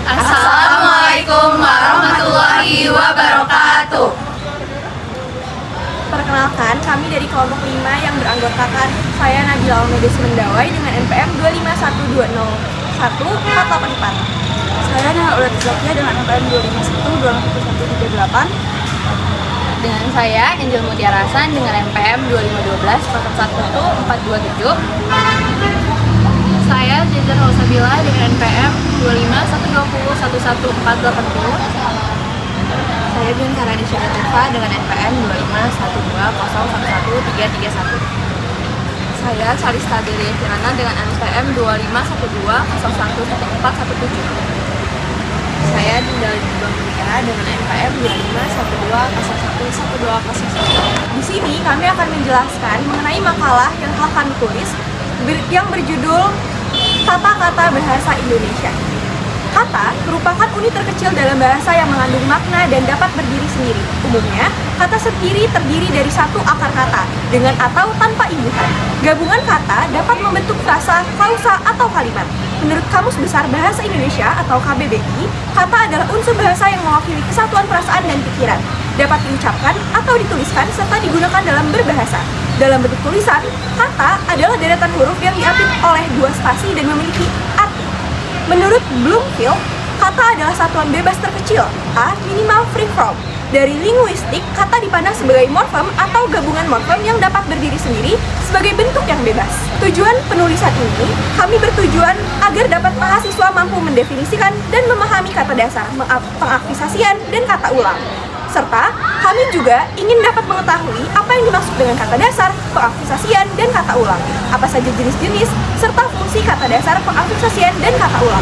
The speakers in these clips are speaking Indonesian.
Assalamualaikum warahmatullahi wabarakatuh. Perkenalkan, kami dari kelompok 5 yang beranggotakan saya Nabila Almedes Mendawai dengan NPM 251201484. Saya Nahal Zakia dengan NPM 2512138. Dengan saya Angel Mutiara Hasan dengan NPM 2012 Saya Jajar Hausabila dengan NPM 25120111480. Saya Bintara Nisha dengan NPM 25120111331. Saya Salista Delia Kirana dengan NPM 25120111417. Saya Dinda Lidbang Mutiara dengan NPM 25120111201. Di sini kami akan menjelaskan mengenai makalah yang telah kami tulis yang berjudul Tata Kata Bahasa Indonesia. Kata merupakan unit terkecil dalam bahasa yang mengandung makna dan dapat berdiri sendiri. Umumnya, kata sendiri terdiri dari satu akar kata, dengan atau tanpa imbuhan. Gabungan kata dapat membentuk frasa, klausa, atau kalimat. Menurut Kamus Besar Bahasa Indonesia atau KBBI, kata adalah unsur bahasa yang mewakili kesatuan perasaan dan pikiran. Dapat diucapkan atau dituliskan serta digunakan dalam berbahasa. Dalam bentuk tulisan, kata adalah deretan huruf yang diapit oleh dua spasi dan memiliki arti. Menurut Bloomfield, kata adalah satuan bebas terkecil, A minimal free form. Dari linguistik, kata dipandang sebagai morfem atau gabungan morfem yang dapat berdiri sendiri sebagai bentuk yang bebas. Tujuan penulisan ini, kami bertujuan agar dapat mahasiswa mampu mendefinisikan dan memahami kata dasar, pengakvisasian, dan kata ulang. Serta, kami juga ingin dapat mengetahui apa yang dimaksud dengan kata dasar, pengakvisasian, dan kata ulang. Apa saja jenis-jenis, serta fungsi kata dasar, pengakvisasian, dan kata ulang.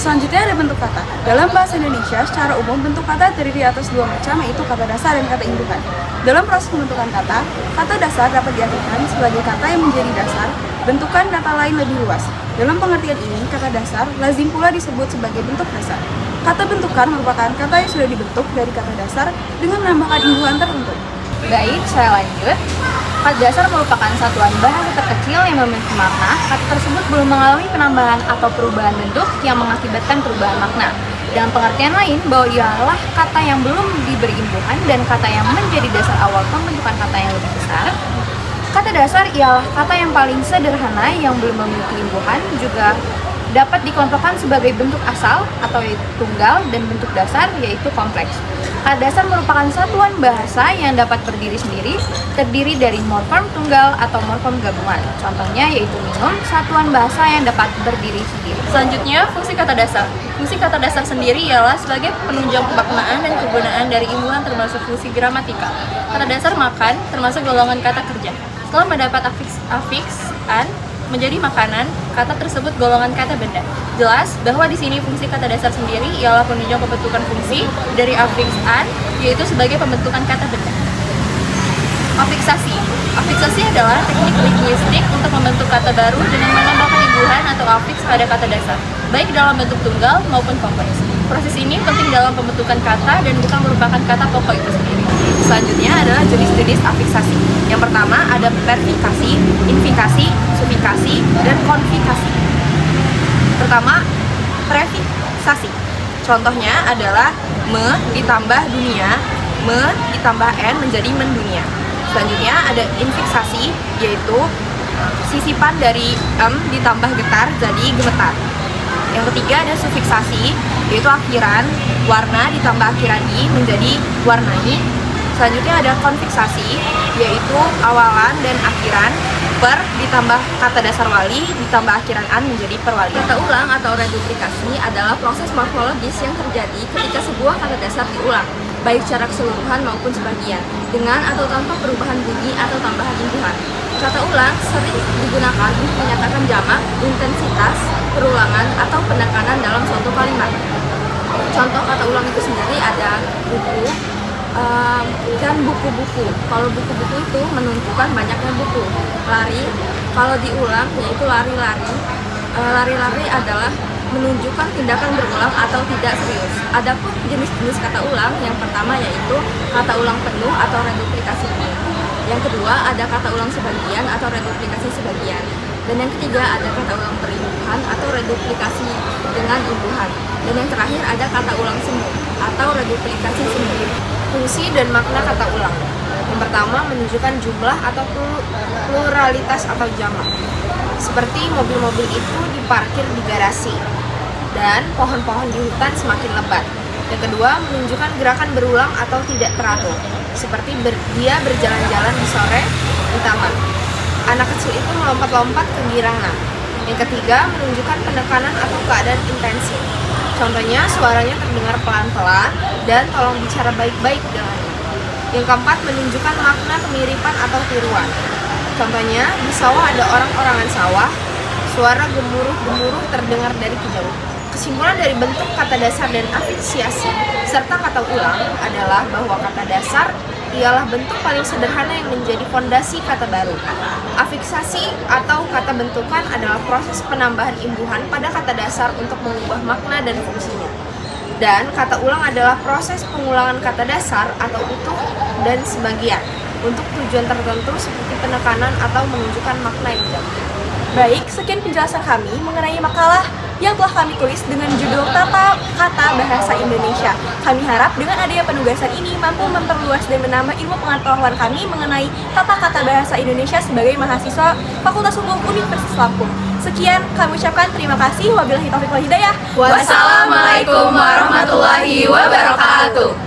Selanjutnya ada bentuk kata. Dalam bahasa Indonesia, secara umum bentuk kata terdiri atas dua macam, yaitu kata dasar dan kata imbuhan. Dalam proses pembentukan kata dasar dapat diartikan sebagai kata yang menjadi dasar, bentukan kata lain lebih luas. Dalam pengertian ini, kata dasar lazim pula disebut sebagai bentuk dasar. Kata bentukan merupakan kata yang sudah dibentuk dari kata dasar dengan menambahkan imbuhan tertentu. Baik, saya lanjut. Kata dasar merupakan satuan bahasa terkecil yang memiliki makna. Kata tersebut belum mengalami penambahan atau perubahan bentuk yang mengakibatkan perubahan makna. Dalam pengertian lain, bahwa ialah kata yang belum diberi imbuhan dan kata yang menjadi dasar awal pembentukan kata yang lebih besar. Kata dasar ialah kata yang paling sederhana yang belum memiliki imbuhan, juga dapat dikelompokkan sebagai bentuk asal atau tunggal dan bentuk dasar yaitu kompleks. Kata dasar merupakan satuan bahasa yang dapat berdiri sendiri, terdiri dari morfem tunggal atau morfem gabungan. Contohnya yaitu minum, satuan bahasa yang dapat berdiri sendiri. Selanjutnya, fungsi kata dasar. Fungsi kata dasar sendiri ialah sebagai penunjang pemaknaan dan kegunaan dari imbuhan termasuk fungsi gramatikal. Kata dasar makan termasuk golongan kata kerja. Setelah mendapat afiksan menjadi makanan, kata tersebut golongan kata benda. Jelas bahwa di sini fungsi kata dasar sendiri ialah penunjang pembentukan fungsi dari afiksan, yaitu sebagai pembentukan kata benda. Afiksasi. Afiksasi adalah teknik linguistik untuk membentuk kata baru dengan menambahkan imbuhan atau afiks pada kata dasar, baik dalam bentuk tunggal maupun kompleks. Proses ini penting dalam pembentukan kata dan bukan merupakan kata pokok itu sendiri. Selanjutnya adalah jenis-jenis afiksasi. Yang pertama ada perfikasi, infikasi, sufikasi, dan konfikasi. Pertama, prefiksasi. Contohnya adalah me ditambah dunia, me ditambah n menjadi mendunia. Selanjutnya ada infiksasi, yaitu sisipan dari ditambah getar jadi gemetar. Yang ketiga ada sufiksasi, yaitu akhiran warna ditambah akhiran i menjadi warnai. Selanjutnya ada konfiksasi, yaitu awalan dan akhiran per ditambah kata dasar wali ditambah akhiran an menjadi perwali. Kata ulang atau reduplikasi adalah proses morfologis yang terjadi ketika sebuah kata dasar diulang, baik secara keseluruhan maupun sebagian, dengan atau tanpa perubahan bunyi atau tambahan imbuhan. Kata ulang sering digunakan untuk menyatakan jamak, intensitas, perulangan, atau penekanan dalam suatu kalimat. Contoh kata ulang itu sendiri ada buku dan buku-buku. Kalau buku-buku itu menunjukkan banyaknya buku. Lari, kalau diulang yaitu lari-lari. Lari-lari adalah menunjukkan tindakan berulang atau tidak serius. Adapun jenis-jenis kata ulang, yang pertama yaitu kata ulang penuh atau reduplikasi penuh. Yang kedua ada kata ulang sebagian atau reduplikasi sebagian. Dan yang ketiga ada kata ulang terimbuhan atau reduplikasi dengan imbuhan. Dan yang terakhir ada kata ulang semu atau reduplikasi semu. Fungsi dan makna kata ulang. Yang pertama, menunjukkan jumlah atau pluralitas atau jamak. Seperti mobil-mobil itu diparkir di garasi dan pohon-pohon di hutan semakin lebat. Yang kedua, menunjukkan gerakan berulang atau tidak teratur. Seperti dia berjalan-jalan di sore di taman. Anak kecil itu melompat-lompat ke girangan. Yang ketiga, menunjukkan penekanan atau keadaan intensif. Contohnya, suaranya terdengar pelan-pelan dan tolong bicara baik-baik dengannya. Yang keempat, menunjukkan makna kemiripan atau tiruan. Contohnya, di sawah ada orang-orangan sawah, suara gemuruh-gemuruh terdengar dari kejauhan. Kesimpulan dari bentuk kata dasar dan afiksiasi serta kata ulang adalah bahwa kata dasar ialah bentuk paling sederhana yang menjadi fondasi kata baru. Afiksasi atau kata bentukan adalah proses penambahan imbuhan pada kata dasar untuk mengubah makna dan fungsinya. Dan kata ulang adalah proses pengulangan kata dasar atau utuh dan sebagian untuk tujuan tertentu seperti penekanan atau menunjukkan makna yang jauh. Baik, sekian penjelasan kami mengenai makalah yang telah kami tulis dengan judul Tata Kata Bahasa Indonesia. Kami harap dengan adanya penugasan ini mampu memperluas dan menambah ilmu pengetahuan kami mengenai tata kata bahasa Indonesia sebagai mahasiswa Fakultas Hukum Universitas Lampung. Sekian, kami ucapkan terima kasih. Wabillahi taufiq wal hidayah. Wassalamualaikum warahmatullahi wabarakatuh.